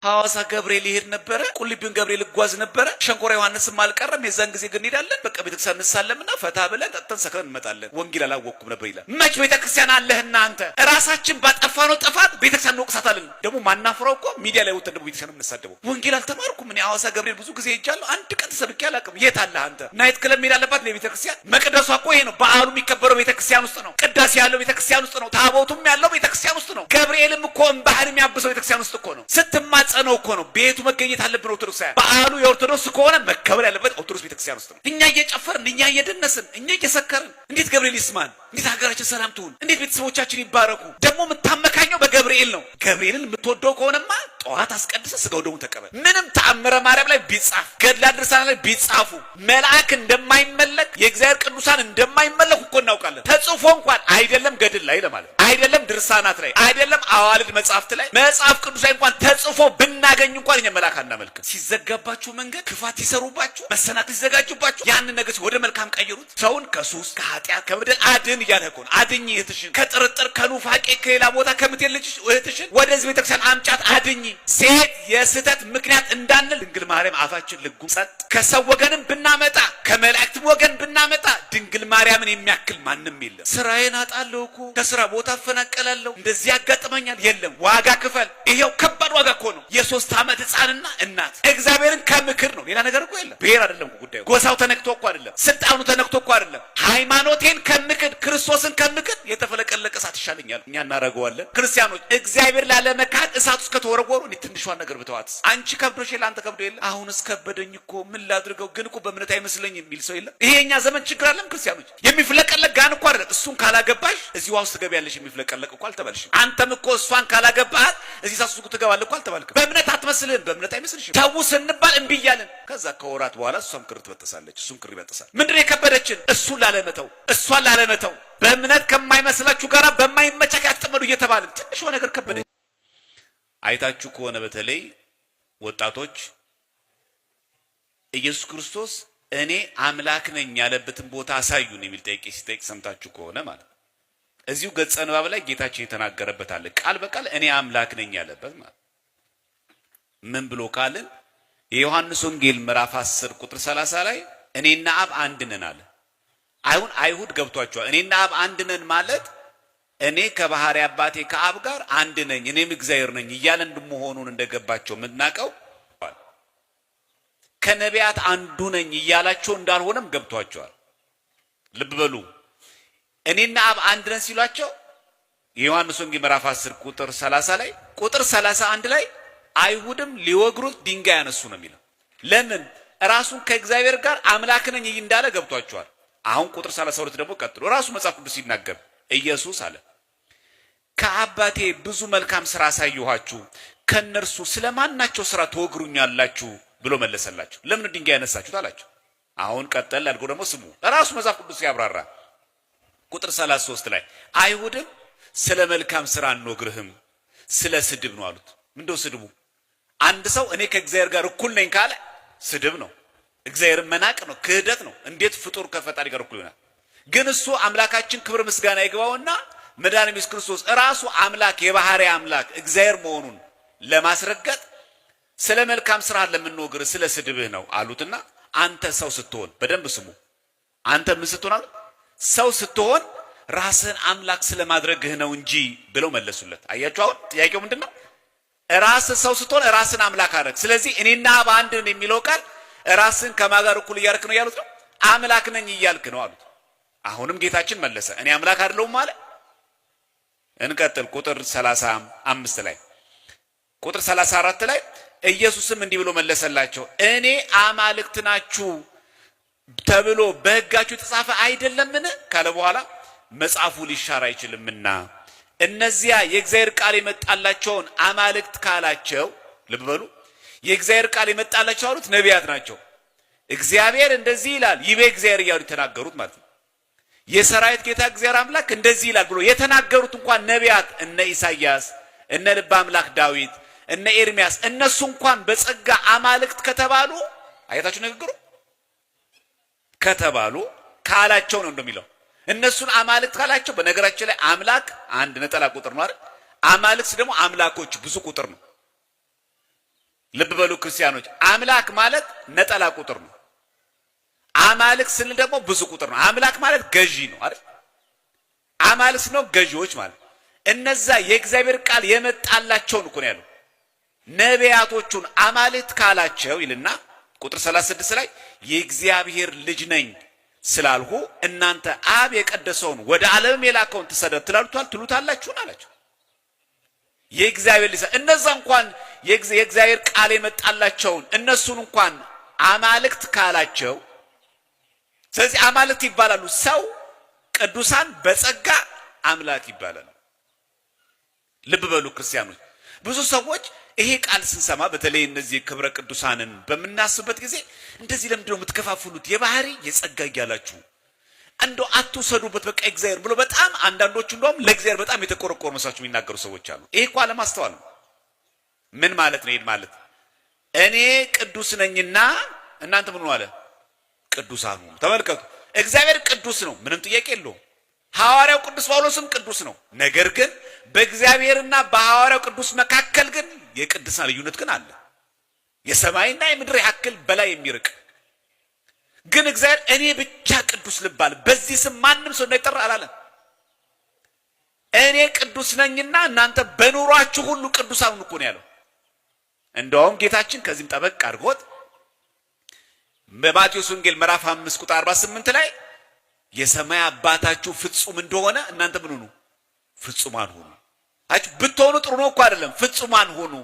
ሐዋሳ ገብርኤል ይሄድ ነበር። ቁልቢን ገብርኤል ጓዝ ነበር። ሸንኮራ ዮሐንስም አልቀረም። የዛን ጊዜ ግን እንሄዳለን። በቃ ቤተክርስቲያን እንሳለምና ፈታ ብለን ጠጥተን ሰክረን እንመጣለን። ወንጌል አላወቅኩም ነበር ይላል። መች ቤተክርስቲያን አለህና አንተ? ራሳችን ባጠፋነው ጥፋት ቤተክርስቲያን እንወቅሳታለን። ደግሞ ማናፍረው እኮ ሚዲያ ላይ ወጥተን ደግሞ ቤተክርስቲያን የምንሳደበው። ወንጌል አልተማርኩም እኔ ሐዋሳ ገብርኤል ብዙ ጊዜ ሄጃለሁ። አንድ ቀን ተሰብኬ አላውቅም። የት አለህ አንተ? ናይት ክለብ መሄድ አለባት ለቤተክርስቲያን። መቅደሷ እኮ ይሄ ነው። በዓሉ የሚከበረው ቤተክርስቲያን ውስጥ ነው። ቅዳሴ ያለው ቤተክርስቲያን ውስጥ ነው። ታቦቱም ያለው ቤተክርስቲያን ውስጥ ነው። ገብርኤልም እኮ ባህር የሚያብሰው ቤተክርስቲያን ውስጥ እኮ ነው። ስትማጸነው እኮ ነው። ቤቱ መገኘት አለብን። ኦርቶዶክሳውያን በዓሉ የኦርቶዶክስ ከሆነ መከበር ያለበት ኦርቶዶክስ ቤተክርስቲያን ውስጥ ነው። እኛ እየጨፈርን እኛ እየደነስን እኛ እየሰከርን እንዴት ገብርኤል ይስማን? እንዴት ሀገራችን ሰላም ትሁን? እንዴት ቤተሰቦቻችን ይባረኩ? ደግሞ የምታመካኘው በገብርኤል ነው። ገብርኤልን የምትወደው ከሆነማ ጠዋት አስቀድሰ ስጋው ደሙ ተቀበል። ምንም ተአምረ ማርያም ላይ ቢጻፍ ገድለ ድርሳናት ላይ ቢጻፉ መልአክ እንደማይመለክ የእግዚአብሔር ቅዱሳን እንደማይመለኩ እኮ እናውቃለን። ተጽፎ እንኳን አይደለም ገድል ላይ ለማለት አይደለም ድርሳናት ላይ አይደለም አዋልድ መጽሐፍት ላይ መጽሐፍ ቅዱስ ላይ እንኳን ተጽፎ ብናገኝ እንኳን እኛ መልአክ አናመልክም። ሲዘጋባችሁ መንገድ ክፋት ሲሰሩባችሁ መሰናክል ሲዘጋጁባችሁ ያንን ነገር ወደ መልካም ቀይሩት። ሰውን ከሱስ ከኃጢአት ከበደል አድን እያለ እኮ ነው። አድኝ እህትሽን ከጥርጥር ከኑፋቄ ከሌላ ቦታ ከምትሄድ ልጅሽ እህትሽን ወደዚህ ቤተክርስቲያን አምጫት አድኝ። ሴት የስህተት ምክንያት እንዳንል ድንግል ማርያም አፋችን ልጉም ጸጥ። ከሰው ወገንም ብናመጣ ከመላእክትም ወገን ብናመጣ ድንግል ማርያምን የሚያክል ማንም የለም። ስራዬን አጣለሁ እኮ ከስራ ቦታ አፈናቀላለሁ እንደዚህ ያጋጥመኛል። የለም ዋጋ ክፈል። ይሄው ከባድ ዋጋ እኮ ነው። የ3 ዓመት ህፃንና እናት እግዚአብሔርን ከምክር ነው። ሌላ ነገር እኮ የለም። ብሔር አይደለም ጉዳዩ። ጎሳው ተነክቶ እኮ አይደለም። ስልጣኑ ተነክቶ እኮ አይደለም። ሃይማኖቴን ከምክር ክርስቶስን ከምክር የተፈለቀለቀ እሳት ይሻለኛል። እኛ እናረጋዋለን። ክርስቲያኖች እግዚአብሔር ላለመካድ እሳት ውስጥ ከተወረወሩ ትንሿን ነገር ብተዋትስ? አንቺ ከብዶሽ ለአንተ ከብዶ የለ? አሁንስ ከበደኝ እኮ ምን ላድርገው ግን እኮ በእምነት አይመስለኝ የሚል ሰው የለም። ይሄኛ ዘመን ችግር አለም። ክርስቲያኖች የሚፍለቀለቅ ጋን እኮ አይደለም። እሱን ካላገባሽ እዚህ ውስጥ ትገቢያለሽ። የሚፍለቀለቅ እኮ አልተባልሽም። አንተም እኮ እሷን ካላገባህት እዚህ ሳሱ ትገባለህ እኮ አልተባልክም። በእምነት አትመስልህም። በእምነት አይመስልሽም። ተው ስንባል እምቢ እያልን ከዛ ከወራት በኋላ እሷም ክር ትበጠሳለች፣ እሱም ክር ይበጠሳል። ምንድን ነው የከበደችን? እሱን ላለመተው እሷን ላለመተው በእምነት ከማይመስላችሁ ጋራ በማይመቻክ ያትጠመዱ እየተባልን ትንሽ ነገር ከበደች። አይታችሁ ከሆነ በተለይ ወጣቶች ኢየሱስ ክርስቶስ እኔ አምላክ ነኝ ያለበትን ቦታ አሳዩን የሚል ጥያቄ ሲጠይቅ ሰምታችሁ ከሆነ ማለት እዚሁ ገጸ ንባብ ላይ ጌታችን የተናገረበት አለ። ቃል በቃል እኔ አምላክ ነኝ ያለበት ማለት ምን ብሎ ካልን የዮሐንስ ወንጌል ምዕራፍ 10 ቁጥር 30 ላይ እኔና አብ አንድ ነን አለ። አይሁድ ገብቷቸዋል። እኔና አብ አንድ ነን ማለት እኔ ከባህሪ አባቴ ከአብ ጋር አንድ ነኝ እኔም እግዚአብሔር ነኝ እያለ እንደመሆኑን እንደገባቸው ምናቀው ከነቢያት አንዱ ነኝ እያላቸው እንዳልሆነም ገብቷቸዋል። ልብ በሉ። እኔና አብ አንድ ነን ሲሏቸው የዮሐንስ ወንጌል ምዕራፍ 10 ቁጥር 30 ላይ ቁጥር 31 ላይ አይሁድም ሊወግሩት ድንጋይ ያነሱ ነው የሚለው። ለምን? ራሱን ከእግዚአብሔር ጋር አምላክ ነኝ እንዳለ ገብቷቸዋል። አሁን ቁጥር 32 ደግሞ ቀጥሎ ራሱ መጽሐፍ ቅዱስ ሲናገር ኢየሱስ አለ ከአባቴ ብዙ መልካም ስራ አሳየኋችሁ ከነርሱ ስለማናቸው ስራ ተወግሩኛላችሁ ብሎ መለሰላቸው። ለምን ድንጋይ ያነሳችሁት አላቸው። አሁን ቀጠል አድርጎ ደግሞ ስሙ ራሱ መጽሐፍ ቅዱስ ያብራራ። ቁጥር 33 ላይ አይሁድም ስለ መልካም ስራ አንወግርህም ስለ ስድብ ነው አሉት። ምንድነው ስድቡ? አንድ ሰው እኔ ከእግዚአብሔር ጋር እኩል ነኝ ካለ ስድብ ነው። እግዚአብሔርን መናቅ ነው፣ ክህደት ነው። እንዴት ፍጡር ከፈጣሪ ጋር እኩል ይሆናል? ግን እሱ አምላካችን ክብር ምስጋና ይግባውና መድኃኒዓለም ኢየሱስ ክርስቶስ ራሱ አምላክ የባህሪ አምላክ እግዚአብሔር መሆኑን ለማስረገጥ ስለ መልካም ስራ ለምንወግር ስለ ስድብህ ነው አሉትና አንተ ሰው ስትሆን በደንብ ስሙ። አንተ ምን ስትሆን አሉ? ሰው ስትሆን ራስን አምላክ ስለማድረግህ ነው እንጂ ብለው መለሱለት። አያችሁ አሁን ጥያቄው ምንድነው? ራስ ሰው ስትሆን ራስን አምላክ አደረግ። ስለዚህ እኔና በአንድ ነን የሚለው ቃል ራስን ከማጋር እኩል እያልክ ነው ያሉት ነው። አምላክ ነኝ እያልክ ነው አሉት። አሁንም ጌታችን መለሰ እኔ አምላክ አይደለሁም አለ። እንቀጥል። ቁጥር 35 ላይ ቁጥር 34 ላይ ኢየሱስም እንዲህ ብሎ መለሰላቸው እኔ አማልክት ናችሁ ተብሎ በሕጋችሁ የተጻፈ አይደለምን ካለ በኋላ መጽሐፉ ሊሻር አይችልምና እነዚያ የእግዚአብሔር ቃል የመጣላቸውን አማልክት ካላቸው ልብ በሉ የእግዚአብሔር ቃል የመጣላቸው አሉት ነቢያት ናቸው። እግዚአብሔር እንደዚህ ይላል ይቤ እግዚአብሔር እያሉ የተናገሩት ማለት ነው። የሰራዊት ጌታ እግዚአብሔር አምላክ እንደዚህ ይላል ብሎ የተናገሩት እንኳን ነቢያት እነ ኢሳይያስ እነ ልበ አምላክ ዳዊት እነ ኤርሚያስ እነሱ እንኳን በጸጋ አማልክት ከተባሉ አያታችሁ ንግግሩ ከተባሉ ካላቸው ነው እንደሚለው እነሱን አማልክት ካላቸው። በነገራችን ላይ አምላክ አንድ ነጠላ ቁጥር ነው አይደል? አማልክት ደግሞ አምላኮች ብዙ ቁጥር ነው። በሉ ክርስቲያኖች፣ አምላክ ማለት ነጠላ ቁጥር ነው። አማልክት ስንል ደግሞ ብዙ ቁጥር ነው። አምላክ ማለት ገዢ ነው አይደል? አማልክት ነው ገዢዎች ማለት። እነዛ የእግዚአብሔር ቃል የመጣላቸውን እኮ ነው ያለው። ነቢያቶቹን አማልክት ካላቸው ይልና ቁጥር 36 ላይ የእግዚአብሔር ልጅ ነኝ ስላልሁ እናንተ አብ የቀደሰውን ወደ ዓለም የላከውን ትሉታላችሁን አላቸው። የእግዚአብሔር ልጅ እነዛ እንኳን የእግዚአብሔር ቃል የመጣላቸውን እነሱን እንኳን አማልክት ካላቸው፣ ስለዚህ አማልክት ይባላሉ። ሰው ቅዱሳን በጸጋ አምላክ ይባላል። ልብ በሉ ክርስቲያኖች፣ ብዙ ሰዎች ይሄ ቃል ስንሰማ በተለይ እነዚህ ክብረ ቅዱሳንን በመናስበት ጊዜ እንደዚህ ለምንድነው የምትከፋፍሉት? የባህሪ የጸጋ እያላችሁ እንደው አትውሰዱበት በቃ እግዚአብሔር ብሎ በጣም አንዳንዶቹ እንደውም ለእግዚአብሔር በጣም የተቆረቆሩ መስዋዕት የሚናገሩ ሰዎች አሉ። ይሄ እኮ አለማስተዋል ነው። ምን ማለት ነው? ይሄ ማለት እኔ ቅዱስ ነኝና እናንተ ምን አለ ቅዱሳን ሁኑ። ተመልከቱ፣ እግዚአብሔር ቅዱስ ነው፣ ምንም ጥያቄ የለውም። ሐዋርያው ቅዱስ ጳውሎስም ቅዱስ ነው። ነገር ግን በእግዚአብሔርና በሐዋርያው ቅዱስ መካከል ግን የቅድስና ልዩነት ግን አለ። የሰማይና የምድር ያክል በላይ የሚርቅ ግን እግዚአብሔር እኔ ብቻ ቅዱስ ልባል በዚህ ስም ማንም ሰው እንዳይጠራ አላለም። እኔ ቅዱስ ነኝና እናንተ በኑሯችሁ ሁሉ ቅዱሳን ሁኑ እኮ ነው ያለው። እንደውም ጌታችን ከዚህም ጠበቅ አድርጎት በማቴዎስ ወንጌል ምዕራፍ 5 ቁጥር 48 ላይ የሰማይ አባታችሁ ፍጹም እንደሆነ እናንተ ምን ሁኑ? ፍጹማን ሁኑ። አጭ ብትሆኑ ጥሩ ነው እኮ አይደለም፣ ፍጹማን ሁኑ።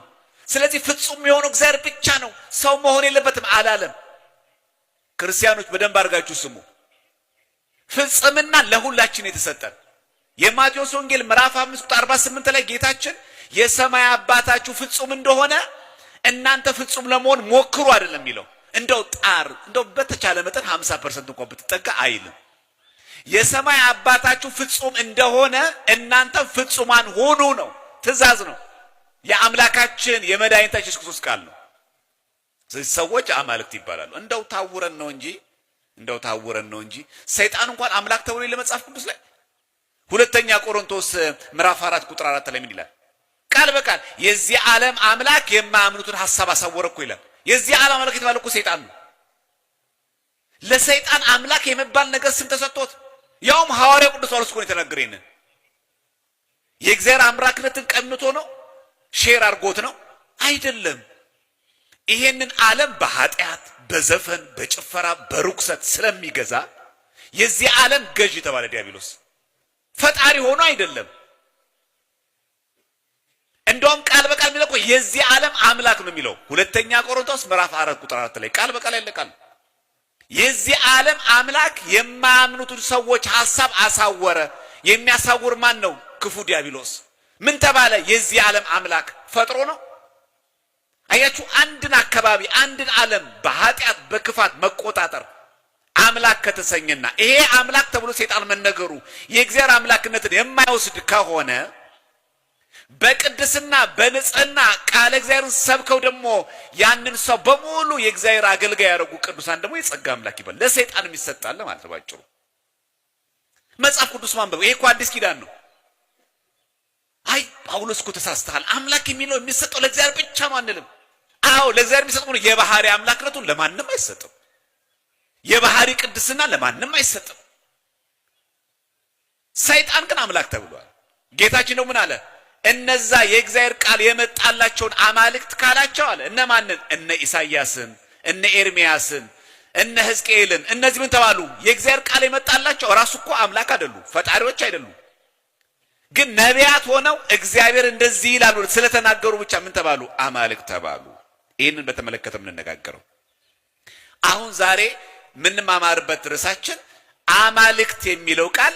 ስለዚህ ፍጹም የሆነው እግዚአብሔር ብቻ ነው፣ ሰው መሆን የለበትም አላለም። ክርስቲያኖች በደንብ አድርጋችሁ ስሙ። ፍጽምና ለሁላችን የተሰጠን የማቴዎስ ወንጌል ምዕራፍ 5 ቁጥር 48 ላይ ጌታችን የሰማይ አባታችሁ ፍጹም እንደሆነ እናንተ ፍጹም ለመሆን ሞክሩ አይደለም የሚለው። እንደው በተቻለ መጠን 50% እንኳን ብትጠጋ አይልም። የሰማይ አባታችሁ ፍጹም እንደሆነ እናንተ ፍጹማን ሁኑ ነው፣ ትእዛዝ ነው። የአምላካችን የመድኃኒታችን ኢየሱስ ክርስቶስ ቃል ነው። ስለዚህ ሰዎች አማልክት ይባላሉ። እንደው ታውረን ነው እንጂ ሰይጣን እንኳን አምላክ ተብሎ ለመጽሐፍ ቅዱስ ላይ ሁለተኛ ቆሮንቶስ ምዕራፍ 4 ቁጥር 4 ላይ ምን ይላል? ቃል በቃል የዚህ ዓለም አምላክ የማያምኑትን ሐሳብ አሳወረ እኮ ይላል። የዚህ ዓለም አምላክ የተባለው እኮ ሰይጣን ነው። ለሰይጣን አምላክ የመባል ነገር ስም ተሰጥቶት ያውም ሐዋርያው ቅዱስ ጳውሎስ እኮ የተናገረ ይሄን የእግዚአብሔር አምላክነትን ቀምቶ ነው ሼር አድርጎት ነው አይደለም። ይሄንን ዓለም በኃጢአት በዘፈን በጭፈራ በርኩሰት ስለሚገዛ የዚህ ዓለም ገዢ ተባለ ዲያብሎስ። ፈጣሪ ሆኖ አይደለም። እንደውም ቃል በቃል የሚለው የዚህ ዓለም አምላክ ነው የሚለው ሁለተኛ ቆሮንቶስ ምዕራፍ 4 ቁጥር 4 ላይ ቃል በቃል ያለቃል። የዚህ ዓለም አምላክ የማያምኑትን ሰዎች ሐሳብ አሳወረ። የሚያሳውር ማን ነው? ክፉ ዲያብሎስ። ምን ተባለ? የዚህ ዓለም አምላክ ፈጥሮ ነው። አያችሁ፣ አንድን አካባቢ አንድን ዓለም በኃጢአት በክፋት መቆጣጠር አምላክ ከተሰኘና ይሄ አምላክ ተብሎ ሰይጣን መነገሩ የእግዚአብሔር አምላክነትን የማይወስድ ከሆነ በቅድስና በንጽህና ቃለ እግዚአብሔርን ሰብከው ደግሞ ያንን ሰው በሙሉ የእግዚአብሔር አገልጋይ ያደረጉ ቅዱሳን ደግሞ የጸጋ አምላክ ይባላል። ለሰይጣንም ይሰጣል ማለት ነው ባጭሩ። መጽሐፍ ቅዱስ ማንበብ ይሄ እኮ አዲስ ኪዳን ነው። አይ ጳውሎስ እኮ ተሳስተሃል፣ አምላክ የሚለው የሚሰጠው ለእግዚአብሔር ብቻ ነው አንልም። አዎ ለእግዚአብሔር የሚሰጠው የባህሪ አምላክነቱን ለማንም አይሰጥም። የባህሪ ቅድስና ለማንም አይሰጥም። ሰይጣን ግን አምላክ ተብሏል። ጌታችን ነው ምን አለ? እነዛ የእግዚአብሔር ቃል የመጣላቸውን አማልክት ካላቸው አለ እነማንን? እነ ኢሳይያስን፣ እነ ኤርሚያስን፣ እነ ሕዝቅኤልን። እነዚህ ምን ተባሉ? የእግዚአብሔር ቃል የመጣላቸው ራሱ እኮ አምላክ አይደሉም፣ ፈጣሪዎች አይደሉም። ግን ነቢያት ሆነው እግዚአብሔር እንደዚህ ይላሉ ስለተናገሩ ብቻ ምን ተባሉ? አማልክት ተባሉ። ይህንን በተመለከተ የምንነጋገረው አሁን ዛሬ ምንማማርበት ርዕሳችን አማልክት የሚለው ቃል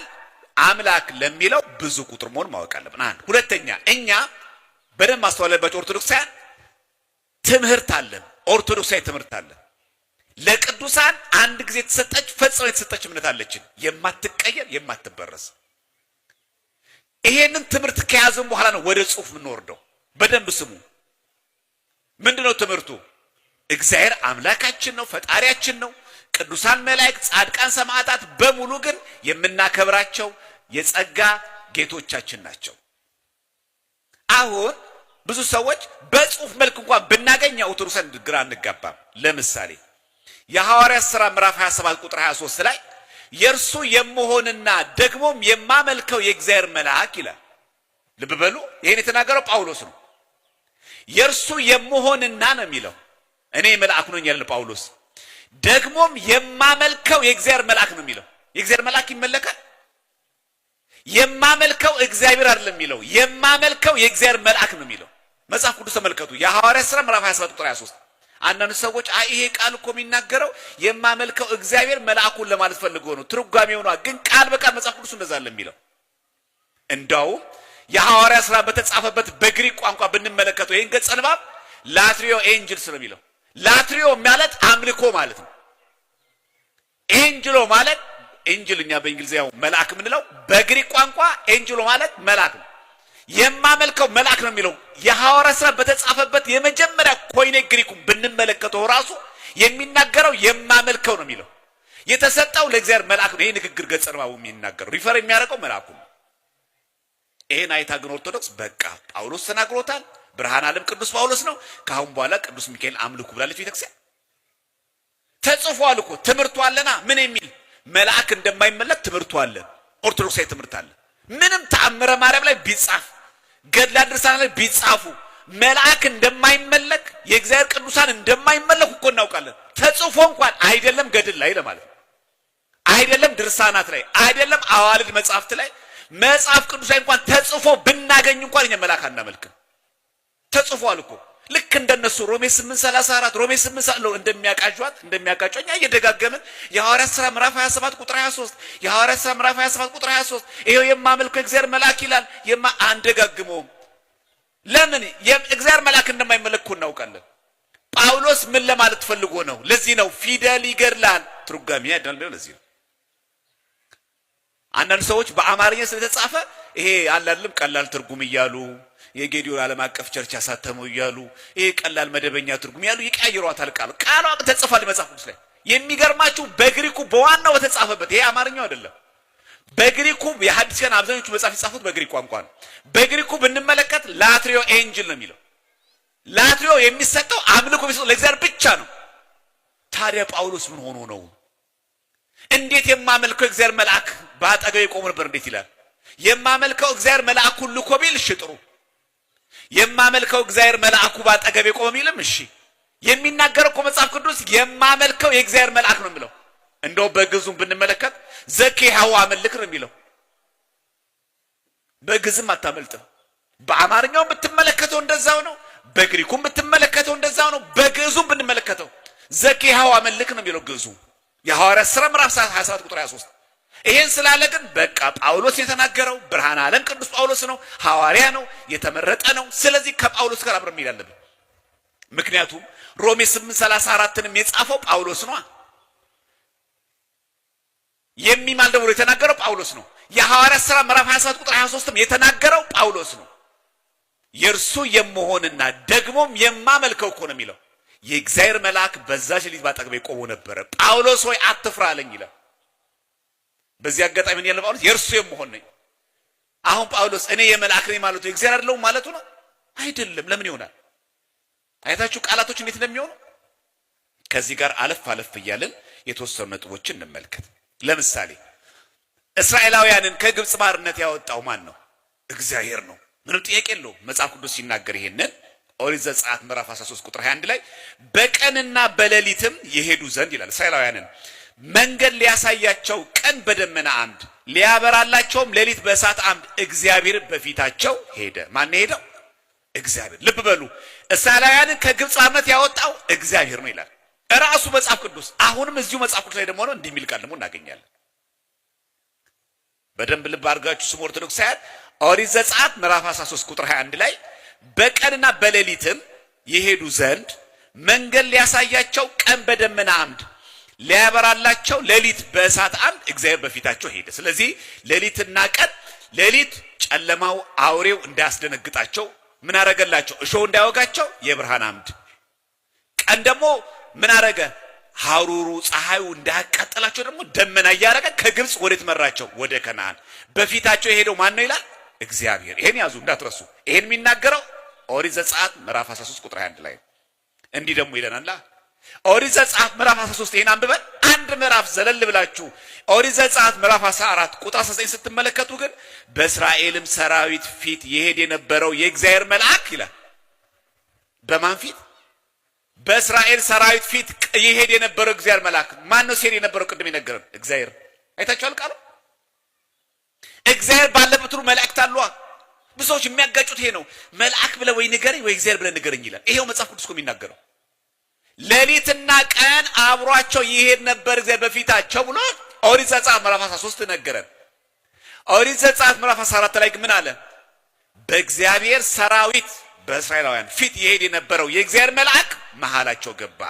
አምላክ ለሚለው ብዙ ቁጥር መሆን ማወቅ አለብን። አንድ ሁለተኛ፣ እኛ በደንብ ማስተዋል ያለባቸው ኦርቶዶክሳውያን ትምህርት አለን። ኦርቶዶክሳዊ ትምህርት አለን። ለቅዱሳን አንድ ጊዜ የተሰጠች ፈጽሞ የተሰጠች እምነት አለችን፣ የማትቀየር የማትበረስ። ይሄንን ትምህርት ከያዝን በኋላ ነው ወደ ጽሑፍ የምንወርደው። በደንብ ስሙ። ምንድነው ትምህርቱ? እግዚአብሔር አምላካችን ነው፣ ፈጣሪያችን ነው። ቅዱሳን መላእክት፣ ጻድቃን፣ ሰማዕታት በሙሉ ግን የምናከብራቸው የጸጋ ጌቶቻችን ናቸው። አሁን ብዙ ሰዎች በጽሑፍ መልክ እንኳን ብናገኘው ኦርቶዶክሳን ግራ እንጋባም። ለምሳሌ የሐዋርያት ሥራ ምዕራፍ 27 ቁጥር 23 ላይ የእርሱ የምሆንና ደግሞም የማመልከው የእግዚአብሔር መልአክ ይላል። ልብ በሉ፣ ይሄን የተናገረው ጳውሎስ ነው። የእርሱ የምሆንና ነው የሚለው። እኔ መልአክ ነኝ ያለ ጳውሎስ። ደግሞም የማመልከው የእግዚአብሔር መልአክ ነው የሚለው። የእግዚአብሔር መልአክ ይመለካል? የማመልከው እግዚአብሔር አይደለም የሚለው፣ የማመልከው የእግዚአብሔር መልአክ ነው የሚለው። መጽሐፍ ቅዱስ ተመልከቱ። የሐዋርያት ሥራ ምዕራፍ 27 ቁጥር 23 አንዳንድ ሰዎች ይሄ ቃል እኮ የሚናገረው የማመልከው እግዚአብሔር መልአኩን ለማለት ፈልጎ ነው፣ ትርጓሜው ነው። ግን ቃል በቃል መጽሐፍ ቅዱስ እንደዛ አለ የሚለው። እንደውም የሐዋርያት ሥራ በተጻፈበት በግሪክ ቋንቋ ብንመለከተው ይሄን ገጸ ንባብ ላትሪዮ ኤንጅልስ ነው የሚለው። ላትሪዮ ማለት አምልኮ ማለት ነው። ኤንጅሎ ማለት ኤንጅልኛ በእንግሊዝኛው መልአክ የምንለው፣ በግሪክ ቋንቋ ኤንጅሎ ማለት መልአክ ነው። የማመልከው መልአክ ነው የሚለው የሐዋርያት ሥራ በተጻፈበት የመጀመሪያ ኮይኔ ግሪኩን ብንመለከተው ራሱ የሚናገረው የማመልከው ነው የሚለው። የተሰጠው ለእግዚአብሔር መልአክ ነው። ይሄ ንግግር ገጸ ንባቡ የሚናገረው ሪፈር የሚያደርገው መልአኩ ነው። ይሄን አይታ ግን ኦርቶዶክስ በቃ ጳውሎስ ተናግሮታል፣ ብርሃነ ዓለም ቅዱስ ጳውሎስ ነው፣ ከአሁን በኋላ ቅዱስ ሚካኤል አምልኩ ብላለች ቤተክርስቲያን። ተጽፏል እኮ ትምህርቱ አለና ምን የሚል መልአክ እንደማይመለክ ትምህርቱ አለ። ኦርቶዶክሳዊ ትምህርት አለ። ምንም ተአምረ ማርያም ላይ ቢጻፍ ገድላት ድርሳናት ላይ ቢጻፉ መልአክ እንደማይመለክ የእግዚአብሔር ቅዱሳን እንደማይመለኩ እኮ እናውቃለን። ተጽፎ እንኳን አይደለም ገድል ላይ ለማለት ነው፣ አይደለም ድርሳናት ላይ፣ አይደለም አዋልድ መጽሐፍት ላይ፣ መጽሐፍ ቅዱስ ላይ እንኳን ተጽፎ ብናገኝ እንኳን እኛ መልአክ አናመልክም። ተጽፏል እኮ ልክ እንደነሱ ሮሜ 8:34 ሮሜ 8 እንደሚያቃጇት እኛ እየደጋገምን የሐዋርያት ሥራ ምዕራፍ 27 ቁጥር 23 የሐዋርያት ሥራ ምዕራፍ 27 ቁጥር 23 ይሄው የማመልከው እግዚአብሔር መልአክ ይላል። አንደጋግመውም። ለምን የእግዚአብሔር መልአክ እንደማይመለክ እናውቃለን። ጳውሎስ ምን ለማለት ፈልጎ ነው? ለዚህ ነው ፊደል ይገድላል ትርጓሜ አይደለም። ለዚህ ነው አንዳንድ ሰዎች በአማርኛ ስለተጻፈ ይሄ አላልም ቀላል ትርጉም እያሉ የጌዲዮን ዓለም አቀፍ ቸርች ያሳተመው እያሉ ይሄ ቀላል መደበኛ ትርጉም ያሉ ይቀይሯታል። ቃሏ ተጽፏል መጽሐፍ ቅዱስ ላይ። የሚገርማችሁ በግሪኩ በዋናው ተጻፈበት። ይሄ አማርኛው አይደለም። በግሪኩ የሐዲስ ኪዳን አብዛኞቹ መጽሐፍ የጻፉት በግሪክ ቋንቋ ነው። በግሪኩ ብንመለከት ላትሪዮ ኤንጅል ነው የሚለው። ላትሪዮ የሚሰጠው አምልኮ የሚሰጠው ለእግዚአብሔር ብቻ ነው። ታዲያ ጳውሎስ ምን ሆኖ ነው? እንዴት የማመልከው እግዚአብሔር መልአክ በአጠገቤ ቆሞ ነበር እንዴት ይላል? የማመልከው እግዚአብሔር መልአኩን ልኮ ቢል እሺ ጥሩ። የማመልከው እግዚአብሔር መልአኩ በአጠገቤ ቆሞ ቢልም እሺ። የሚናገረው እኮ መጽሐፍ ቅዱስ የማመልከው የእግዚአብሔር መልአክ ነው የሚለው። እንደው በግዙም ብንመለከት ዘኬሃው አመልክ ነው የሚለው። በግዝም አታመልጥም። በአማርኛው ብትመለከተው እንደዛው ነው። በግሪኩም ብትመለከተው እንደዛው ነው። በግዙም ብንመለከተው ዘኬሃው አመልክ ነው የሚለው ግዙ። የሐዋርያት ሥራ ምዕራፍ 27 ቁጥር 23 ይሄን ስላለ ግን በቃ ጳውሎስ የተናገረው ብርሃነ ዓለም ቅዱስ ጳውሎስ ነው፣ ሐዋርያ ነው፣ የተመረጠ ነው። ስለዚህ ከጳውሎስ ጋር አብረን መሄድ አለብን። ምክንያቱም ሮሜ 8:34ንም የጻፈው ጳውሎስ ነው። የሚማል ደግሞ የተናገረው ጳውሎስ ነው። የሐዋርያት ሥራ ምዕራፍ 27 ቁጥር 23ም የተናገረው ጳውሎስ ነው። የእርሱ የምሆንና ደግሞም የማመልከው እኮ ነው የሚለው። የእግዚአብሔር መልአክ በዛች ሌሊት ባጠገቤ ቆሞ ነበረ። ጳውሎስ ሆይ አትፍራ አለኝ ይላል። በዚህ አጋጣሚ ምን ያለ ጳውሎስ የእርሱ የምሆን ነኝ። አሁን ጳውሎስ እኔ የመልአክ ነኝ ማለቱ የእግዚአብሔር አይደለም ማለቱ ነው? አይደለም። ለምን ይሆናል? አይታችሁ ቃላቶች እንዴት እንደሚሆኑ። ከዚህ ጋር አለፍ እያልን የተወሰኑ ነጥቦችን እንመልከት። ለምሳሌ እስራኤላውያንን ከግብጽ ባርነት ያወጣው ማን ነው? እግዚአብሔር ነው። ምንም ጥያቄ የለውም። መጽሐፍ ቅዱስ ሲናገር ይሄንን ኦሪት ዘጸአት ምዕራፍ 13 ቁጥር 21 ላይ በቀንና በሌሊትም የሄዱ ዘንድ ይላል። እስራኤላውያንን መንገድ ሊያሳያቸው ቀን በደመና አምድ ሊያበራላቸውም ሌሊት በእሳት አምድ እግዚአብሔር በፊታቸው ሄደ። ማን ሄደው? እግዚአብሔር። ልብ በሉ፣ እስራኤላውያንን ከግብጽ ባርነት ያወጣው እግዚአብሔር ነው ይላል ራሱ መጽሐፍ ቅዱስ። አሁንም እዚሁ መጽሐፍ ቅዱስ ላይ ደግሞ ነው እንዲህ የሚል ቃል ደግሞ እናገኛለን። በደንብ ልብ አድርጋችሁ ስሙ ኦርቶዶክሳውያን። ኦሪት ዘጸአት ምዕራፍ 13 ቁጥር 21 ላይ በቀንና በሌሊትም የሄዱ ዘንድ መንገድ ሊያሳያቸው ቀን በደመና አምድ ሊያበራላቸው ሌሊት በእሳት አምድ እግዚአብሔር በፊታቸው ሄደ። ስለዚህ ሌሊትና ቀን፣ ሌሊት ጨለማው አውሬው እንዳያስደነግጣቸው ምን አረገላቸው? እሾህ እንዳይወጋቸው የብርሃን አምድ፣ ቀን ደግሞ ምን አረገ? ሐሩሩ ፀሐዩ እንዳያቃጠላቸው ደግሞ ደመና እያረገ ከግብጽ ወዴት መራቸው? ወደ ከነዓን። በፊታቸው የሄደው ማን ነው ይላል? እግዚአብሔር። ይሄን ያዙ እንዳትረሱ። ይሄን የሚናገረው ኦሪት ዘጸአት ምዕራፍ 13 ቁጥር 21 ላይ። እንዲህ ደግሞ ይለናል። ኦሪት ዘጸአት ምዕራፍ 13 ይሄን አንብበን አንድ ምዕራፍ ዘለል ብላችሁ ኦሪት ዘጸአት ምዕራፍ 14 ቁጥር 19 ስትመለከቱ ግን በእስራኤልም ሰራዊት ፊት ይሄድ የነበረው የእግዚአብሔር መልአክ ይላል። በማን ፊት? በእስራኤል ሰራዊት ፊት ይሄድ የነበረው እግዚአብሔር መልአክ። ማን ነው ሲሄድ የነበረው? ቅድም የነገረን እግዚአብሔር። አይታችኋል ቃሉ። እግዚአብሔር ባለበት ሁሉ መላእክት አሉ። ብዙ ሰዎች የሚያጋጩት ይሄ ነው። መልአክ ብለህ ወይ ንገረኝ ወይ እግዚአብሔር ብለህ ንገረኝ ይላል። ይሄው መጽሐፍ ቅዱስ እኮ የሚናገረው ሌሊትና ቀን አብሯቸው ይሄድ ነበር እግዚአብሔር በፊታቸው ብሎ ኦሪት ዘጸአት ምዕራፍ 13 ነገረን። ኦሪት ዘጸአት ምዕራፍ 14 ላይ ምን አለ? በእግዚአብሔር ሰራዊት በእስራኤላውያን ፊት ይሄድ የነበረው የእግዚአብሔር መልአክ መሃላቸው ገባ፣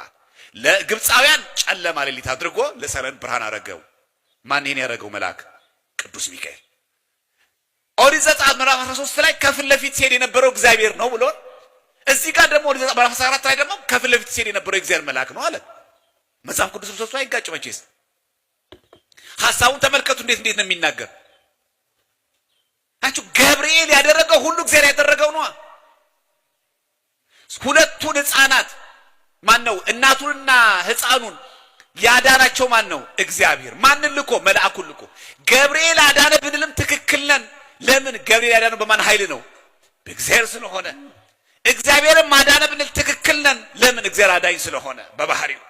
ለግብፃውያን ጨለማ ሌሊት አድርጎ ለእስራኤል ብርሃን አረገው። ማን ይሄን ያደረገው መልአክ? ቅዱስ ሚካኤል። ኦሪት ዘጸአት ምዕራፍ 13 ላይ ከፊት ለፊት ሲሄድ የነበረው እግዚአብሔር ነው ብሎ እዚህ ጋር ደግሞ ኦሪት ዘጸአት ምዕራፍ 14 ላይ ደግሞ ከፊት ለፊት ሲሄድ የነበረው የእግዚአብሔር መልአክ ነው አለ። መጽሐፍ ቅዱስ ሶስቱ አይጋጭ መቼስ። ሐሳቡን ተመልከቱ እንዴት ነው የሚናገር። አንቺ ገብርኤል ያደረገው ሁሉ እግዚአብሔር ያደረገው ነው። ሁለቱን ሕፃናት ማን ነው? እናቱንና ሕፃኑን ያዳናቸው ማን ነው? እግዚአብሔር። ማንን ልኮ? መልአኩን ልኮ። ገብርኤል አዳነ ብንልም ትክክል ነን። ለምን? ገብርኤል ያዳነው በማን ኃይል ነው? በእግዚአብሔር ስለሆነ። እግዚአብሔርም አዳነ ብንል ትክክል ነን። ለምን? እግዚአብሔር አዳኝ ስለሆነ በባህሪው።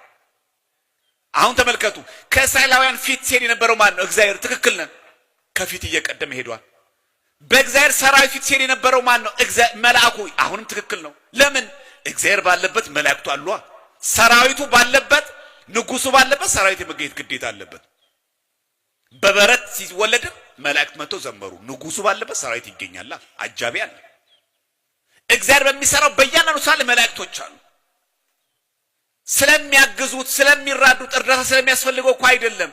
አሁን ተመልከቱ፣ ከእስራኤላውያን ፊት ሲሄድ የነበረው ማን ነው? እግዚአብሔር። ትክክል ነን። ከፊት እየቀደመ ሄዷል። በእግዚአብሔር ሰራዊት ፊት ሲሄድ የነበረው ማን ነው? መልአኩ። አሁንም ትክክል ነው። ለምን? እግዚአብሔር ባለበት መላእክቱ አሉ። ሰራዊቱ ባለበት፣ ንጉሱ ባለበት ሰራዊት የመገኘት ግዴታ አለበት። በበረት ሲወለድም መላእክት መጥተው ዘመሩ። ንጉሱ ባለበት ሰራዊት ይገኛል፣ አጃቢ አለ። እግዚአብሔር በሚሰራው በእያንዳንዱ ሳለ መላእክቶች አሉ። ስለሚያግዙት፣ ስለሚራዱት፣ እርዳታ ስለሚያስፈልገው እኮ አይደለም።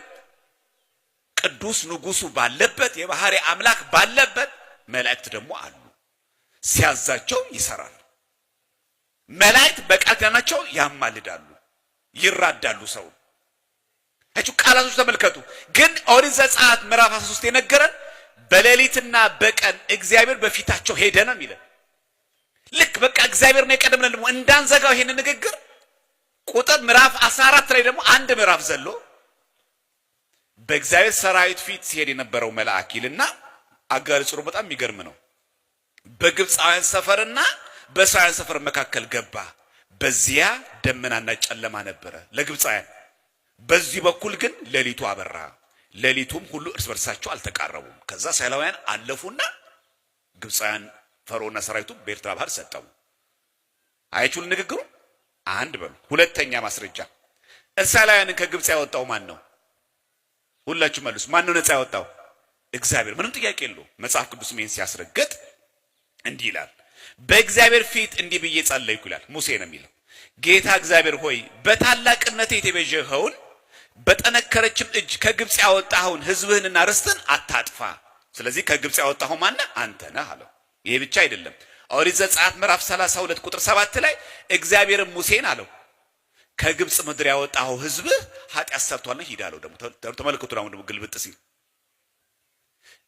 ቅዱስ ንጉሱ ባለበት፣ የባህሪ አምላክ ባለበት መላእክት ደግሞ አሉ። ሲያዛቸው ይሰራሉ። መላእክት በቃል ኪዳናቸው ያማልዳሉ፣ ይራዳሉ ሰው። እቹ ቃላቶች ተመልከቱ። ግን ኦሪት ዘጸአት ምዕራፍ 13 የነገረን በሌሊትና በቀን እግዚአብሔር በፊታቸው ሄደ ነው የሚለን። ልክ በቃ እግዚአብሔር ነው የቀደመን። ደግሞ እንዳንዘጋው ይሄን ንግግር ቁጥር ምዕራፍ 14 ላይ ደግሞ አንድ ምዕራፍ ዘሎ በእግዚአብሔር ሰራዊት ፊት ሲሄድ የነበረው መልአክ ይልና አገላለጹ በጣም የሚገርም ነው። በግብፃውያን ሰፈርና በእስራኤል ሰፈር መካከል ገባ። በዚያ ደመናና ጨለማ ነበረ ለግብፃውያን፣ በዚህ በኩል ግን ሌሊቱ አበራ። ሌሊቱም ሁሉ እርስ በርሳቸው አልተቃረቡም። ከዛ እስራኤላውያን አለፉና ግብፃውያን ፈርዖንና ሰራዊቱ በኤርትራ ባህር ሰጠሙ። አይቹል ንግግሩ አንድ በሉ። ሁለተኛ ማስረጃ እስራኤላውያንን ከግብፅ ያወጣው ማን ነው? ሁላችሁ መልሱ። ማን ነው ነፃ ያወጣው? እግዚአብሔር። ምንም ጥያቄ የለው። መጽሐፍ ቅዱስ ምን ሲያስረግጥ እንዲህ ይላል፣ በእግዚአብሔር ፊት እንዲህ ብዬ ጸለይኩ ይላል። ሙሴ ነው የሚለው። ጌታ እግዚአብሔር ሆይ በታላቅነት የተቤዠኸውን በጠነከረችም እጅ ከግብፅ ያወጣኸውን ሕዝብህንና ርስትህን አታጥፋ። ስለዚህ ከግብፅ ያወጣኸው ማን ነህ? አንተ ነህ አለው። ይሄ ብቻ አይደለም። ኦሪት ዘጸአት ምዕራፍ 32 ቁጥር 7 ላይ እግዚአብሔርም ሙሴን አለው ከግብፅ ምድር ያወጣኸው ሕዝብህ ኃጢአት ሰርቷልና ሂድ አለው። ደግሞ ተመልከቱ፣ ደግሞ ግልብጥ ሲል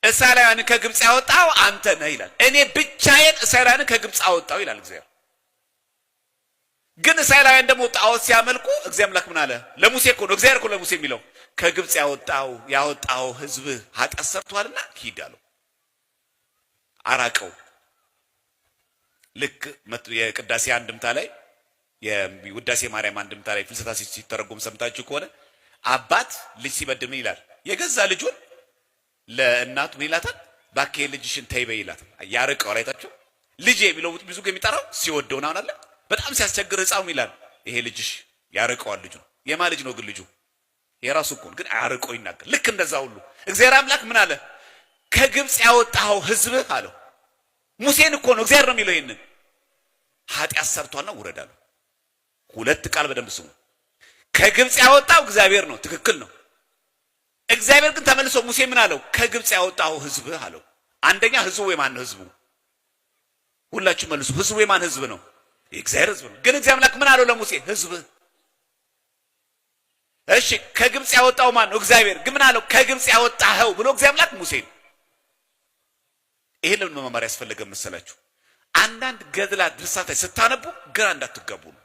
እስራኤላውያንን ከግብፅ ያወጣኸው አንተ ነህ ይላል። እኔ ብቻዬን እስራኤላውያንን ከግብፅ አወጣው ይላል እግዚአብሔር። ግን እስራኤላውያን ደግሞ ጣዖት ሲያመልኩ እግዚአብሔር አምላክ ምን አለ? ለሙሴ እኮ ነው እግዚአብሔር እኮ ለሙሴ የሚለው ከግብፅ ያወጣው ሕዝብህ ኃጢአት ሰርቷልና ሂድ አለው። አራቀው። ልክ የቅዳሴ አንድምታ ላይ የውዳሴ ማርያም አንድምታ ላይ ፍልሰታ ሲተረጎም ሰምታችሁ ከሆነ አባት ልጅ ሲበድል ምን ይላል? የገዛ ልጁን ለእናቱ ምን ይላታል? እባክህ ልጅሽን ተይ በይ ይላታል። ያርቀዋል። አይታችሁ ልጅ የሚለው ብዙ የሚጠራው ሲወደው ነው አይደል? በጣም ሲያስቸግር ሕፃኑ ይላል ይሄ ልጅሽ ያርቀዋል። ልጁ የማ ልጅ ነው ግን? ልጁ የራሱ እኮ ግን አያርቀው ይናገር። ልክ እንደዛ ሁሉ እግዚአብሔር አምላክ ምን አለ? ከግብፅ ያወጣኸው ሕዝብህ አለው። ሙሴን እኮ ነው እግዚአብሔር ነው የሚለው። ይሄንን ኃጢአት ሰርቷልና ውረድ አለው። ሁለት ቃል በደንብ ስሙ። ከግብፅ ያወጣው እግዚአብሔር ነው፣ ትክክል ነው። እግዚአብሔር ግን ተመልሶ ሙሴ ምን አለው? ከግብፅ ያወጣኸው ሕዝብህ አለው። አንደኛ ሕዝቡ የማን ነው? ሕዝቡ ሁላችሁ መልሱ። ሕዝቡ የማን ሕዝብ ነው? የእግዚአብሔር ሕዝብ ነው። ግን እግዚአብሔር አምላክ ምን አለው ለሙሴ? ሕዝብህ። እሺ ከግብፅ ያወጣው ማን ነው? እግዚአብሔር። ግን ምን አለው? ከግብፅ ያወጣኸው ብሎ እግዚአብሔር አምላክ ሙሴን። ይሄን ለምን መማር ያስፈልገ መሰላችሁ? አንዳንድ ገድላት ድርሳት ስታነቡ ግራ እንዳትገቡ ነው።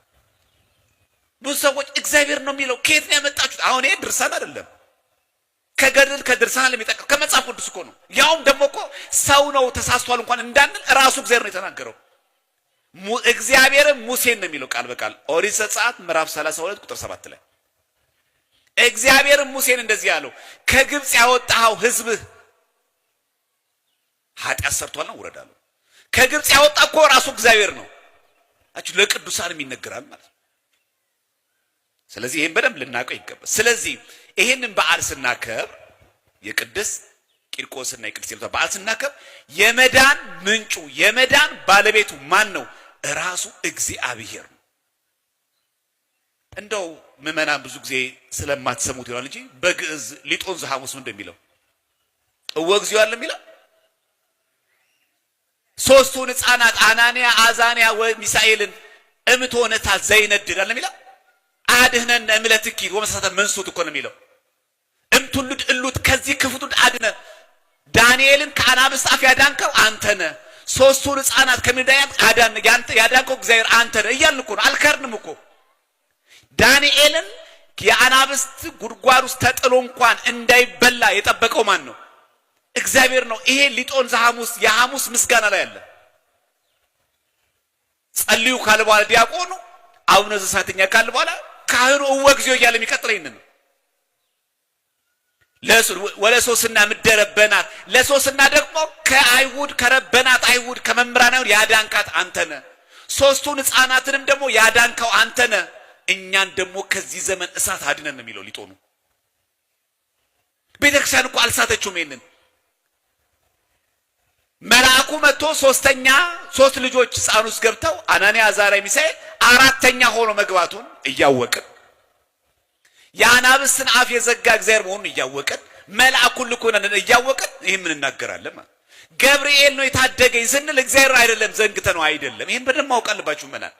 ብዙ ሰዎች እግዚአብሔር ነው የሚለው ከየት ነው ያመጣችሁት? አሁን ይሄ ድርሳን አይደለም፣ ከገድል ከድርሳን ለሚጠቀም ከመጽሐፍ ቅዱስ እኮ ነው። ያውም ደግሞ እኮ ሰው ነው ተሳስቷል እንኳን እንዳንል ራሱ እግዚአብሔር ነው የተናገረው። እግዚአብሔርም ሙሴን ነው የሚለው ቃል በቃል ኦሪት ዘጸአት ምዕራፍ 32 ቁጥር 7 ላይ እግዚአብሔርም ሙሴን እንደዚህ ያለው ከግብጽ ያወጣው ሕዝብህ ኃጢአት ሰርቷልና ውረድ አለው። ከግብጽ ያወጣ እኮ ራሱ እግዚአብሔር ነው። አችሁ ለቅዱሳንም ይነገራል ማለት ነው። ስለዚህ ይሄን በደንብ ልናውቀው ይገባል። ስለዚህ ይሄንን በዓል ስናከብር የቅዱስ ቂርቆስና የቅድስት ኤልሳቤጥ በዓል ስናከብር የመዳን ምንጩ የመዳን ባለቤቱ ማን ነው? ራሱ እግዚአብሔር ነው። እንደው ምዕመናን ብዙ ጊዜ ስለማትሰሙት ይሆናል እንጂ በግዕዝ ሊጦን ዘሐሙስ ምን እንደሚለው እወግዚኦ አለ የሚለው ሶስቱን ሕፃናት አናንያ አዛንያ ወሚሳኤልን እምትሆነታ ዘይነድድ አለ የሚለው አድህነን እምለትኪ ወመሳተ መንሱት እኮ ነው የሚለው እምትሉድ እሉት ከዚህ ክፉት አድነ ዳንኤልን ከአናብስት አፍ ያዳንከው አንተ ነህ። ሶስቱን ሕፃናት ከሚዳያን አዳን ያንተ ያዳንከው እግዚአብሔር አንተ ነህ እያልን እኮ ነው። አልከርንም እኮ ዳንኤልን የአናብስት ጉድጓድ ውስጥ ተጥሎ እንኳን እንዳይበላ የጠበቀው ማን ነው? እግዚአብሔር ነው። ይሄ ሊጦን ዘሐሙስ የሐሙስ ምስጋና ላይ አለ። ጸልዩ ካለ በኋላ ዲያቆኑ አቡነ ዘበሰማያት ካለ በኋላ ካህኑ እወግዚኦ እያለ የሚቀጥለው ይሄንን ነው። ወለሶስና ምደረበናት ለሶስና ደግሞ ከአይሁድ ከረበናት አይሁድ ከመምህራን አይሁድ ያዳንካት አንተ ነህ። ሶስቱን ሕፃናትንም ደግሞ ያዳንከው አንተ ነህ። እኛን ደግሞ ከዚህ ዘመን እሳት አድነን ነው የሚለው ሊጦኑ። ቤተክርስቲያን እኮ አልሳተችውም። ይሄንን መልአኩ መጥቶ ሶስት ልጆች ሕፃን ውስጥ ገብተው አናንያ አዛርያ ሚሳኤል አራተኛ ሆኖ መግባቱን እያወቅን የአናብስትን አፍ የዘጋ እግዚአብሔር መሆኑን እያወቅን መልአኩን ልኮነን እያወቅን ይሄን ምን እናገራለን ማለት ገብርኤል ነው የታደገኝ ስንል እግዚአብሔር አይደለም ዘንግተ ነው አይደለም። ይሄን በደንብ ማወቅ አለባችሁ መናል።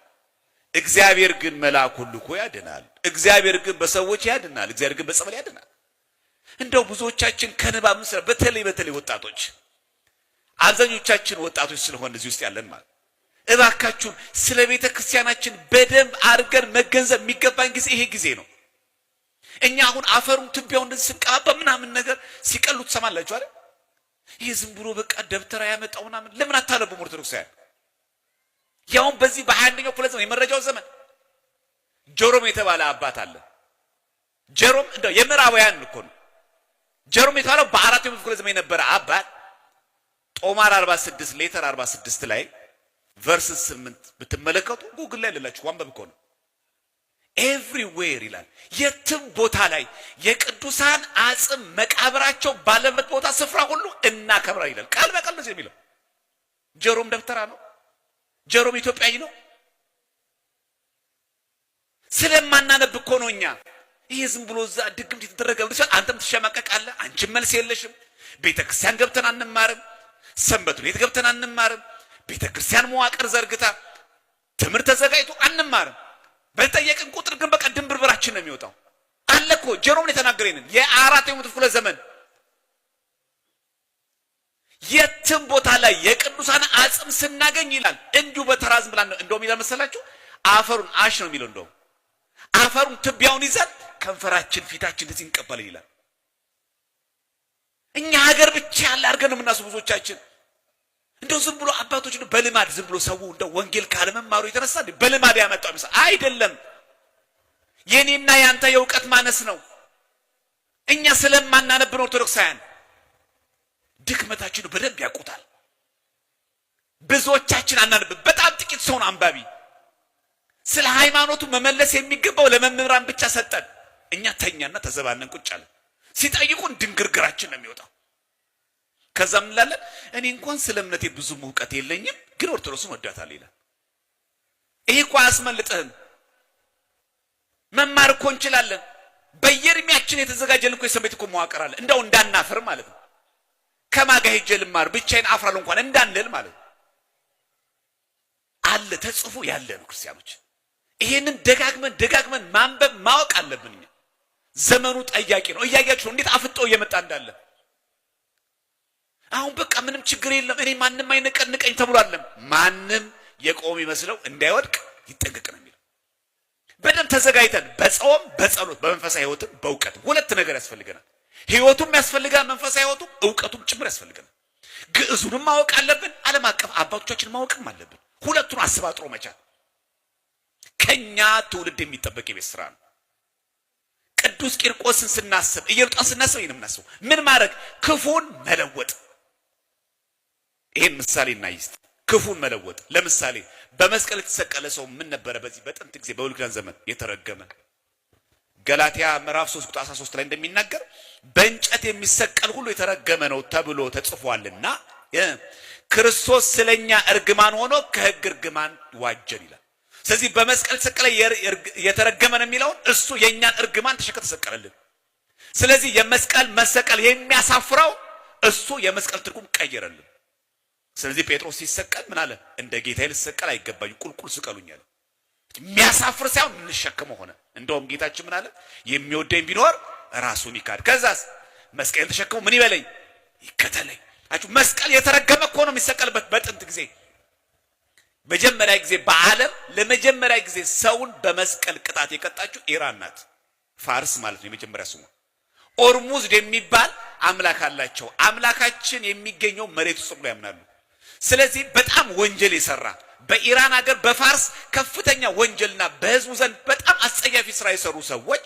እግዚአብሔር ግን መልአኩን ልኮ ያድናል። እግዚአብሔር ግን በሰዎች ያድናል። እግዚአብሔር ግን በጸበል ያድናል። እንደው ብዙዎቻችን ከንባብ ምስለ በተለይ ወጣቶች አብዛኞቻችን ወጣቶች ስለሆነ እዚህ ውስጥ ያለን ማለት እባካችሁ ስለ ቤተ ክርስቲያናችን በደንብ አድርገን መገንዘብ የሚገባን ጊዜ ይሄ ጊዜ ነው። እኛ አሁን አፈሩን ትቢያው እንደዚህ ስንቀባባ ምናምን ነገር ሲቀሉ ትሰማላችሁ አይደል? ይሄ ዝም ብሎ በቃ ደብተራ ያመጣውና ለምን አታነቡም ኦርቶዶክሳውያን? ያውም በዚህ በ21ኛው ክፍለ ዘመን የመረጃው ዘመን ጀሮም የተባለ አባት አለ። ጀሮም እንደው የምዕራባውያን እኮ ነው። ጀሮም የተባለው በ4ኛው ክፍለ ዘመን የነበረ አባት ጦማር 46 ሌተር 46 ላይ ቨርስ 8 ብትመለከቱ ጉግል ላይ ልላችሁ ዋንበብ እኮ ነው። ኤቭሪዌር ይላል የትም ቦታ ላይ የቅዱሳን አጽም መቃብራቸው ባለበት ቦታ ስፍራ ሁሉ እናከብራ ይላል። ቃል በቃል ነው የሚለው። ጀሮም ደብተራ ነው። ጀሮም ኢትዮጵያዊ ነው። ስለማናነብ እኮ ነው እኛ ይሄ ዝም ብሎ እዛ ድግምት የተደረገ ብቻ አንተም ትሸማቀቃለህ። አንቺም መልስ የለሽም። ቤተክርስቲያን ገብተን አንማርም። ሰንበት ቤት ገብተን አንማርም። ቤተክርስቲያን መዋቅር ዘርግታ ትምህርት ተዘጋጅቶ አንማርም። በተጠየቅን ቁጥር ግን በቃ ድንብርብራችን ነው የሚወጣው። አለ እኮ ጀሮም የተናገረንን የ4ኛው ክፍለ ዘመን የትም ቦታ ላይ የቅዱሳን አጽም ስናገኝ ይላል እንዲሁ በተራዝም ብላ ነው እንደውም ይላል መሰላችሁ አፈሩን አሽ ነው የሚለው። እንደውም አፈሩን ትቢያውን ይዘን ከንፈራችን ፊታችን እንደዚህ እንቀበል ይላል። እኛ ሀገር ብቻ ያለ አድርገን ነው የምናስቡ ብዙዎቻችን። እንደው ዝም ብሎ አባቶች ነው በልማድ ዝም ብሎ ሰው እንደው ወንጌል ካለመማሩ የተነሳ በልማድ ያመጣው ይመስል አይደለም። የኔና ያንተ የእውቀት ማነስ ነው። እኛ ስለማናነብ ነው ኦርቶዶክሳውያን። ድክመታችን ነው በደንብ ያውቁታል። ብዙዎቻችን አናነብ። በጣም ጥቂት ሰው ነው አንባቢ። ስለ ሃይማኖቱ መመለስ የሚገባው ለመምህራን ብቻ ሰጠን። እኛ ተኛና ተዘባነን ቁጭ አለን። ሲጠይቁን ድንግርግራችን ነው የሚወጣው። ከዛም እንላለን እኔ እንኳን ስለ እምነቴ ብዙ ዕውቀት የለኝም ግን ኦርቶዶክስን ወዳታለሁ ይላል። ይሄ እኮ አያስመልጥህም። መማር እኮ እንችላለን። በየእድሜያችን የተዘጋጀልን እኮ የሰንበት እኮ መዋቅር አለ። እንደው እንዳናፍር ማለት ነው። ከማጋ ሄጄ ልማር ብቻዬን አፍራለሁ እንኳን እንዳንል ማለት ነው። አለ ተጽፎ ያለ ነው ክርስቲያኖች። ይሄንን ደጋግመን ማንበብ ማወቅ አለብን። እኛ ዘመኑ ጠያቂ ነው። እያያችሁ እንዴት አፍጦ እየመጣ እንዳለ። አሁን በቃ ምንም ችግር የለም እኔ ማንም አይነቀንቀኝ ተብሏል። ማንም የቆም ይመስለው እንዳይወድቅ ይጠንቀቅ ነው የሚለው። በደም ተዘጋጅተን በጾም በጸሎት በመንፈሳዊ ህይወትም በእውቀት ሁለት ነገር ያስፈልገናል። ህይወቱም ያስፈልጋል፣ መንፈሳዊ ህይወቱም እውቀቱም ጭምር ያስፈልገናል። ግዕዙንም ማወቅ አለብን፣ ዓለም አቀፍ አባቶቻችን ማወቅም አለብን። ሁለቱን አስባጥሮ መቻል ከኛ ትውልድ የሚጠበቅ የቤት ስራ ነው። ቅዱስ ቂርቆስን ስናስብ ኢየሉጣን ስናስብ ይሄን እናስብ። ምን ማድረግ? ክፉን መለወጥ። ይሄን ምሳሌ እናይስት። ክፉን መለወጥ። ለምሳሌ በመስቀል የተሰቀለ ሰው ምን ነበረ? በዚህ በጥንት ጊዜ በብሉይ ኪዳን ዘመን የተረገመ። ገላትያ ምዕራፍ 3 ቁጥር 13 ላይ እንደሚናገር በእንጨት የሚሰቀል ሁሉ የተረገመ ነው ተብሎ ተጽፏልና ክርስቶስ ስለኛ እርግማን ሆኖ ከሕግ እርግማን ዋጀን ይላል። ስለዚህ በመስቀል የተሰቀለ የተረገመ ነው የሚለውን እሱ የኛን እርግማን ተሸክሞ ተሰቀለልን። ስለዚህ የመስቀል መሰቀል የሚያሳፍረው እሱ የመስቀል ትርጉም ቀየረልን። ስለዚህ ጴጥሮስ ሲሰቀል ምን አለ? እንደ ጌታዬ ልሰቀል አይገባኝ፣ ቁልቁል ስቀሉኝ አለ። የሚያሳፍር ሳይሆን የምንሸከመው ሆነ። እንደውም ጌታችን ምን አለ? የሚወደኝ ቢኖር ራሱን ይካድ፣ ከዛስ መስቀልን ተሸክሞ ምን ይበለኝ? ይከተለኝ። አችሁ መስቀል የተረገመ እኮ ነው የሚሰቀልበት። በጥንት ጊዜ መጀመሪያ ጊዜ በዓለም ለመጀመሪያ ጊዜ ሰውን በመስቀል ቅጣት የቀጣችው ኢራን ናት። ፋርስ ማለት ነው የመጀመሪያ ስሙ። ኦርሙዝድ የሚባል አምላክ አላቸው። አምላካችን የሚገኘው መሬት ውስጥ ብሎ ያምናሉ። ስለዚህ በጣም ወንጀል የሰራ በኢራን ሀገር በፋርስ ከፍተኛ ወንጀልና በህዝቡ ዘንድ በጣም አስጸያፊ ስራ የሰሩ ሰዎች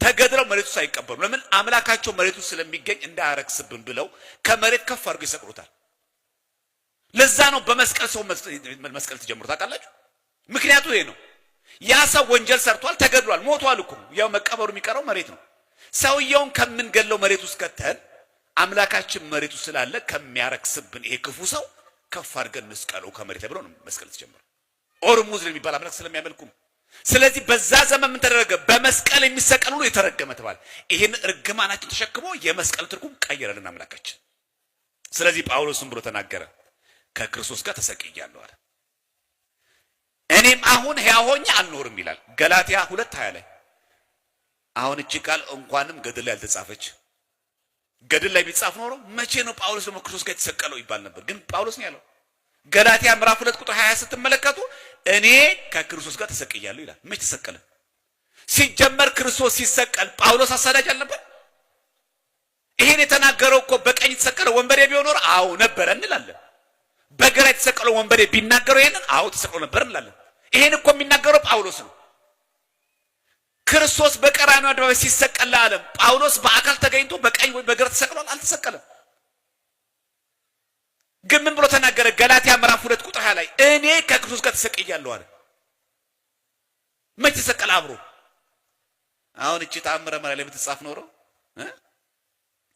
ተገድለው መሬቱ ሳይቀበሉ፣ ለምን? አምላካቸው መሬቱ ስለሚገኝ እንዳያረክስብን ብለው ከመሬት ከፍ አድርገው ይሰቅሉታል። ለዛ ነው በመስቀል ሰው መስቀል ተጀምሮ ታውቃላችሁ። ምክንያቱ ይሄ ነው። ያ ሰው ወንጀል ሰርቷል፣ ተገድሏል፣ ሞቷል እኮ ያው መቀበሩ የሚቀረው መሬት ነው። ሰውየውን ከምንገለው መሬት ውስጥ ከተን አምላካችን መሬቱ ስላለ ከሚያረክስብን ይሄ ክፉ ሰው ከፍ አድርገን እንስቀለው ከመሬት ብለው ነው መስቀል ተጀመረ። ኦርሙዝ የሚባል አምላክ ስለሚያመልኩ። ስለዚህ በዛ ዘመን ምን ተደረገ? በመስቀል የሚሰቀል ሁሉ የተረገመ ተባለ። ይሄን እርግማናችን ተሸክሞ የመስቀል ትርጉም ቀየረልን አምላካችን። ስለዚህ ጳውሎስም ብሎ ተናገረ፣ ከክርስቶስ ጋር ተሰቅያለሁ አለ። እኔም አሁን ሕያው ሆኜ አልኖርም ይላል ገላትያ 2:20 ላይ። አሁን እቺ ቃል እንኳንም ገድል ላይ አልተጻፈች። ገድል ላይ ቢጻፍ ኖሮ መቼ ነው ጳውሎስ ደግሞ ክርስቶስ ጋር የተሰቀለው ይባል ነበር። ግን ጳውሎስ ነው ያለው። ገላትያ ምዕራፍ 2 ቁጥር 20 ስትመለከቱ እኔ ከክርስቶስ ጋር ተሰቅያለሁ ይላል። መቼ ተሰቀለ? ሲጀመር ክርስቶስ ሲሰቀል ጳውሎስ አሳዳጅ አልነበር? ይሄን የተናገረው እኮ በቀኝ የተሰቀለው ወንበዴ ቢሆን ኖሮ አዎ ነበረ እንላለን። በግራ የተሰቀለው ወንበዴ ቢናገረው ይሄንን አዎ ተሰቅሎ ነበር እንላለን። ይሄን እኮ የሚናገረው ጳውሎስ ነው። ክርስቶስ በቀራንዮ አደባባይ ሲሰቀል ለዓለም ጳውሎስ በአካል ተገኝቶ በቀኝ ወይ በግራ ተሰቅሏል? አልተሰቀለም። ግን ምን ብሎ ተናገረ? ገላትያ ምዕራፍ 2 ቁጥር 20 ላይ እኔ ከክርስቶስ ጋር ተሰቅያለሁ አለ። መቼ ተሰቀለ አብሮ? አሁን እቺ ተአምረ ማርያም ላይ ብትጻፍ ኖሮ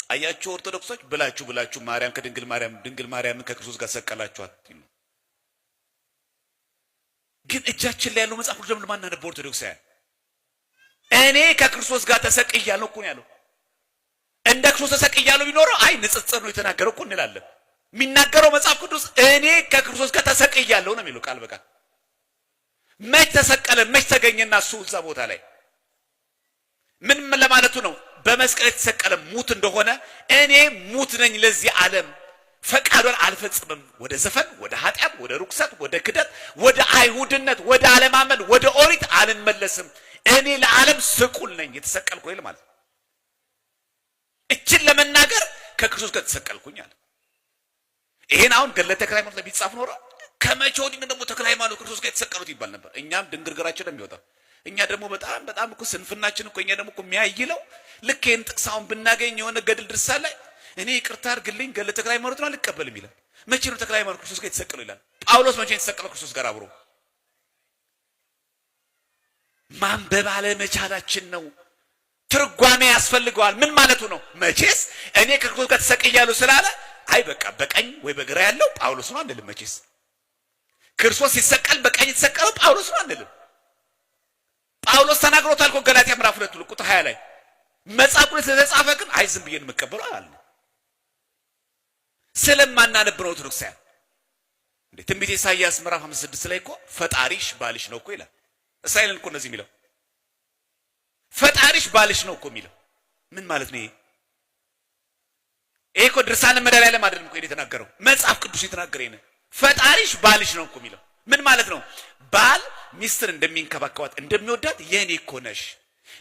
አያችሁ ኦርቶዶክሶች ብላችሁ ማርያም ከድንግል ማርያም ድንግል ማርያምን ከክርስቶስ ጋር ሰቀላችኋት። ግን እጃችን ላይ ያለው መጽሐፍ ደግሞ ማን ነበር? ኦርቶዶክሳውያን እኔ ከክርስቶስ ጋር ተሰቅያለሁ እኮ ነው ያለው። እንደ ክርስቶስ ተሰቅያለሁ ቢኖረው አይ ንጽጽር ነው የተናገረው እኮ እንላለን። የሚናገረው መጽሐፍ ቅዱስ እኔ ከክርስቶስ ጋር ተሰቅያለሁ ነው የሚለው ቃል በቃል። መች ተሰቀለ? መች ተገኘና እሱ እዛ ቦታ ላይ ምን ለማለቱ ነው? በመስቀል የተሰቀለ ሙት እንደሆነ እኔ ሙት ነኝ ለዚህ ዓለም ፈቃዱን አልፈጽምም። ወደ ዘፈን፣ ወደ ኃጢአት፣ ወደ ርኩሰት፣ ወደ ክደት፣ ወደ አይሁድነት፣ ወደ አለማመን፣ ወደ ኦሪት አልመለስም። እኔ ለዓለም ስቁል ነኝ የተሰቀልኩ ይል ማለት እችን ለመናገር ከክርስቶስ ጋር ተሰቀልኩኝ አለ። ይሄን አሁን ገድለ ተክለ ሃይማኖት ላይ ቢጻፍ ኖሮ ከመቼ ወዲህ ደግሞ ተክለ ሃይማኖት ክርስቶስ ጋር የተሰቀሉት ይባል ነበር። እኛም ድንግርግራችን የሚወጣው እኛ ደግሞ በጣም እኮ ስንፍናችን እኮ እኛ ደግሞ እኮ የሚያይለው ልክ ይሄን ጥቅሳውን ብናገኝ የሆነ ገድል ድርሳን ላይ እኔ ይቅርታ አድርግልኝ ገድለ ተክለ ሃይማኖት ነው አልቀበልም ይላል። መቼ ነው ተክለ ሃይማኖት ክርስቶስ ጋር የተሰቀለው ይላል። ጳውሎስ መቼ የተሰቀለው ክርስቶስ ጋር አብሮ? ማንበብ አለመቻላችን ነው። ትርጓሜ ያስፈልገዋል። ምን ማለቱ ነው? መቼስ እኔ ከክርስቶስ ጋር ተሰቅያለሁ ስላለ አይ በቃ በቀኝ ወይ በግራ ያለው ጳውሎስ ነው አንልም። መቼስ ክርስቶስ ሲሰቀል በቀኝ የተሰቀለው ጳውሎስ ነው አንልም። ጳውሎስ ተናግሮታል እኮ ገላትያ ምዕራፍ 2 ቁጥር 20 ላይ መጽሐፉ ላይ ስለተጻፈ ግን አይ ዝም ብዬ የምቀበለው አላልንም። ስለማናነብ ነው ኦርቶዶክሳውያን። እንዴ ትንቢተ ኢሳይያስ ምዕራፍ 56 ላይ እኮ ፈጣሪሽ ባልሽ ነው እኮ ይላል። እስራኤልን እኮ እንደዚህ የሚለው ፈጣሪሽ ባልሽ ነው እኮ የሚለው ምን ማለት ነው? ይሄ እኮ ድርሳነ መድኃኔዓለም አይደለም እኮ የተናገረው መጽሐፍ ቅዱስ የተናገረ ይሄን ፈጣሪሽ ባልሽ ነው እኮ የሚለው ምን ማለት ነው? ባል ሚስትን እንደሚንከባከባት እንደሚወዳት የኔ እኮ ነሽ።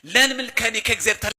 ለምን ከኔ ከእግዚአብሔር